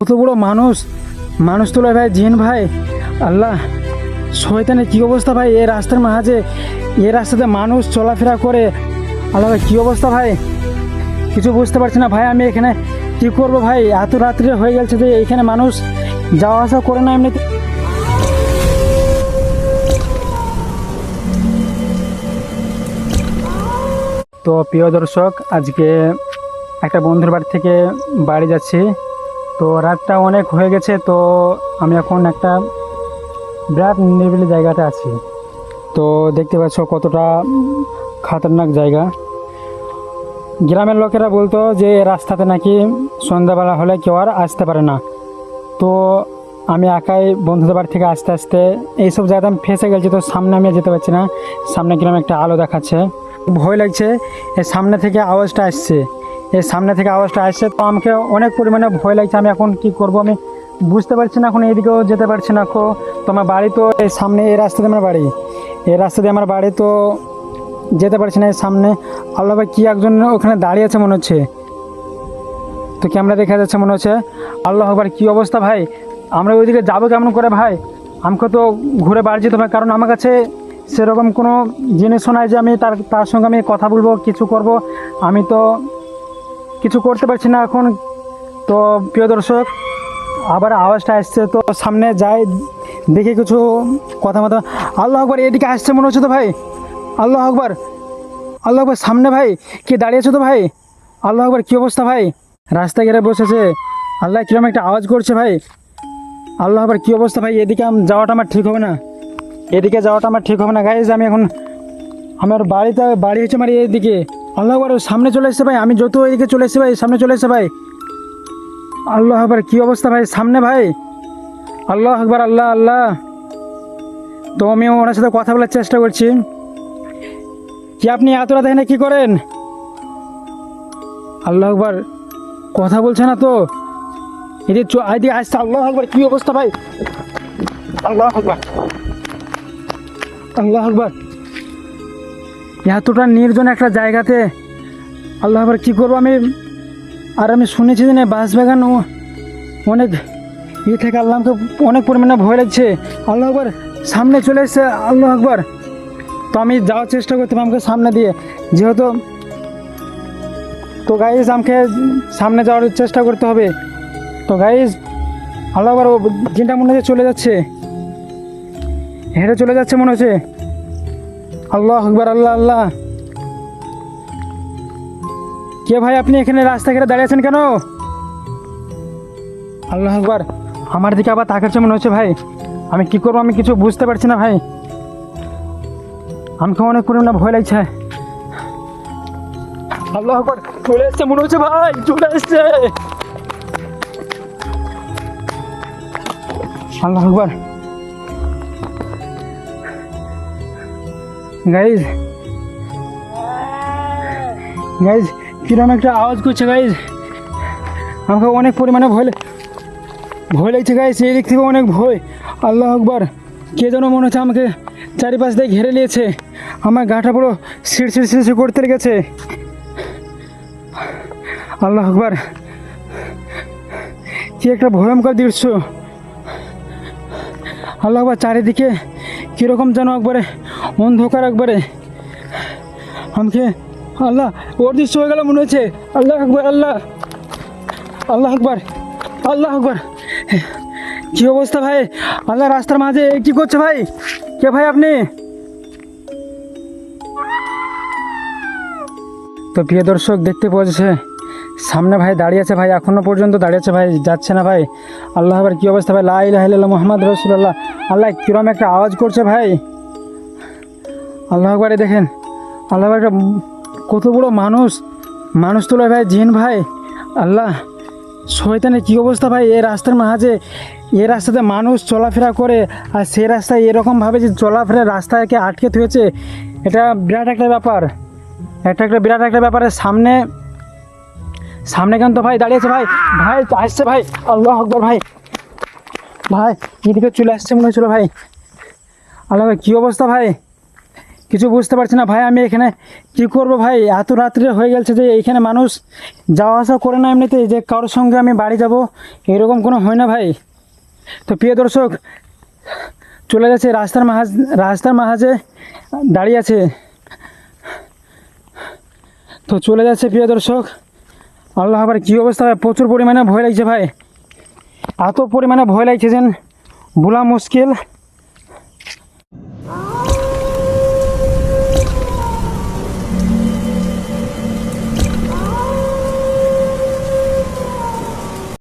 কত বড় মানুষ, মানুষ তো লয় ভাই, জিন ভাই। আল্লাহ, শয়তানের কি অবস্থা ভাই এই রাস্তার মাঝে, এই রাস্তাতে মানুষ চলাফেরা করে। আল্লাহ ভাই কি অবস্থা ভাই, কিছু বুঝতে পারছি না ভাই। আমি এখানে কি করব ভাই, এত রাত্রে হয়ে গেছে যে এখানে মানুষ যাওয়া আসা করে না এমনিতে। তো প্রিয় দর্শক, আজকে একটা বন্ধুর বাড়ি থেকে বাড়ি যাচ্ছি। তো রাতটা অনেক হয়ে গেছে, তো আমি এখন একটা বিরাট নিরিবিলি জায়গাতে আছি। তো দেখতে পাচ্ছ কতটা খতরনাক জায়গা। গ্রামের লোকেরা বলতো যে এই রাস্তাতে নাকি সন্ধ্যাবেলা হলে কেউ আর আসতে পারে না। তো আমি একাই বন্ধুদের বাড়ি থেকে আসতে আসতে এইসব জায়গাতে আমি ফেঁসে গেছি। তো সামনে আমি যেতে পারছি না, সামনে গ্রামে একটা আলো দেখাচ্ছে, ভয় লাগছে। এই সামনে থেকে আওয়াজটা আসছে, তো আমাকে অনেক পরিমাণে ভয় লাগছে। আমি এখন কি করব আমি বুঝতে পারছি না, এখন এইদিকেও যেতে পারছি না। তো আমার বাড়ি তো এই সামনে, এই রাস্তাতে আমার বাড়ি, তো যেতে পারছি না। এই সামনে আল্লাহ ভাই কি একজন ওখানে দাঁড়িয়ে আছে মনে হচ্ছে, তো ক্যামেরা দেখা যাচ্ছে মনে হচ্ছে। আল্লাহ আকবার, কি অবস্থা ভাই, আমরা ওইদিকে যাবো কেমন করে ভাই? আমাকে তো ঘুরে বাড়ি যেতে হবে, কারণ আমার কাছে সেরকম কোনো জিনিসও নাই যে আমি তার সঙ্গে আমি কথা বলবো, কিছু করব। আমি তো কিছু করতে পারছি না এখন। তো প্রিয় দর্শক, আবার আওয়াজটা আসছে, তো সামনে যাই, দেখে কিছু কথা মতো। আল্লাহ আকবার, এদিকে আসছে মনে হচ্ছে তো ভাই। আল্লাহ আকবার, আল্লাহ আকবার, সামনে ভাই কি দাঁড়িয়েছে তো ভাই। আল্লাহ আকবার, কি অবস্থা ভাই, রাস্তায় গেড়ে বসেছে। আল্লাহ, কিরকম একটা আওয়াজ করছে ভাই। আল্লাহ আকবার, কি অবস্থা ভাই, এদিকে যাওয়াটা আমার ঠিক হবে না, গাইজ। আমি এখন আমার বাড়ি হচ্ছে আমার এইদিকে। আল্লাহ আকবার, সামনে চলে এসছে ভাই, আমি যত এদিকে চলে এসেছি ভাই, সামনে চলে এসছে ভাই। আল্লাহ আকবার, কি অবস্থা ভাই, সামনে ভাই। আল্লাহ আকবার, আল্লাহ আল্লাহ। তো আমি ওনার সাথে কথা বলার চেষ্টা করছি। কি আপনি এত রাতে এখানে কি করেন? আল্লাহ আকবার, কথা বলছে না তো। এদিকে আসছে। আল্লাহ আকবার, কি অবস্থা ভাই। আল্লাহ আকবার, আল্লাহ আকবার, এতটা নির্জন একটা জায়গাতে। আল্লাহ আকবার, কি করবো আমি? আর আমি শুনেছি যে বাস বাগান অনেক থেকে আল্লাহ, আমাকে অনেক পরিমাণে ভয় লাগছে। আল্লাহ আকবার, সামনে চলে এসছে। আল্লাহ আকবার, তো আমি যাওয়ার চেষ্টা করতে আমাকে সামনে দিয়ে, যেহেতু তো গাইজ আমাকে সামনে যাওয়ার চেষ্টা করতে হবে। তো গাইজ, আল্লাহ আকবার, ও জিনটা মনে হচ্ছে চলে যাচ্ছে, হেঁটে চলে যাচ্ছে মনে হচ্ছে। আল্লাহ আকবার, আল্লাহ আল্লাহ। কে ভাই আপনি এখানে রাস্তা ঘেরে দাঁড়িয়ে আছেন কেন? আল্লাহ আকবার, আমার দিকে আবার তাকাচ্ছে মনে হচ্ছে ভাই। আমি কি করবো, আমি কিছু বুঝতে পারছি না ভাই। আমাকে অনেক পরিমাণে ভয় লাগছে। আল্লাহ আকবার, চলে এসছে মনে হচ্ছে ভাই, চলে এসছে। আল্লাহ আকবার, গাইজ কিরকম একটা আওয়াজ করছে গাইজ, আমাকে অনেক পরিমাণে ভয় লাগছে গাইজ, এই দিক থেকে অনেক ভয়। আল্লাহ আকবার, কে যেন মনে হচ্ছে আমাকে চারিপাশ দিয়ে ঘিরে নিয়েছে। আমার গাটা পুরো শিরশির করতে লেগেছে। আল্লাহ আকবার, কি একটা ভয়ঙ্কর দৃশ্য। আল্লাহ আকবার, চারিদিকে কীরকম যেন একবারে অন্ধকার, একবারে আমাকে আল্লাহ ওর দৃশ্য হয়ে গেল মনে হচ্ছে। আল্লাহ আকবার, আল্লাহ, আল্লাহ আকবার, আল্লাহ আকবার, কি অবস্থা ভাই। আল্লাহ, রাস্তার মাঝে কি করছে ভাই? কে ভাই আপনি? তো প্রিয় দর্শক, দেখতে পাওয়া যাচ্ছে সামনে ভাই দাঁড়িয়ে আছে ভাই, এখনো পর্যন্ত দাঁড়িয়ে আছে ভাই, যাচ্ছে না ভাই। আল্লাহ আকবার, কি অবস্থা ভাই, লা ইলাহা ইল্লাল্লাহ মুহাম্মদ রাসূলুল্লাহ। আল্লাহ, কিরকম একটা আওয়াজ করছে ভাই। আল্লাহ আকবারে দেখেন, আল্লাহ একটা কত বড় মানুষ তো লয় ভাই, জিন ভাই। আল্লাহ, শয়তানের কি অবস্থা ভাই এই রাস্তার মাঝে, এই রাস্তাতে মানুষ চলাফেরা করে, আর সেই রাস্তায় এরকমভাবে যে চলাফেরা রাস্তাকে আটকে থুয়েছে, এটা বিরাট একটা ব্যাপার, বিরাট একটা ব্যাপারের সামনে কেন তো ভাই দাঁড়িয়েছে ভাই, আসছে ভাই। আল্লাহ আকবার, ভাই এদিকে চলে আসছে মনে হচ্ছিল ভাই। আল্লাহ ভাই, কি অবস্থা ভাই, কিছু বুঝতে পারছি না ভাই, আমি এখানে কি করব ভাই? এত রাত্রে হয়ে গেছে যে এইখানে মানুষ যাওয়া আসা করে না এমনিতে, যে কারোর সঙ্গে আমি বাড়ি যাব এরকম কোনো হয় না ভাই। তো প্রিয় দর্শক, চলে যাচ্ছে রাস্তার মাঝে দাঁড়িয়ে আছে, তো চলে যাচ্ছে প্রিয় দর্শক। আল্লাহ, আবার কী অবস্থা ভাই, প্রচুর পরিমাণে ভয় লাগছে ভাই, এত পরিমাণে ভয় লাগছে যে বলা মুশকিল।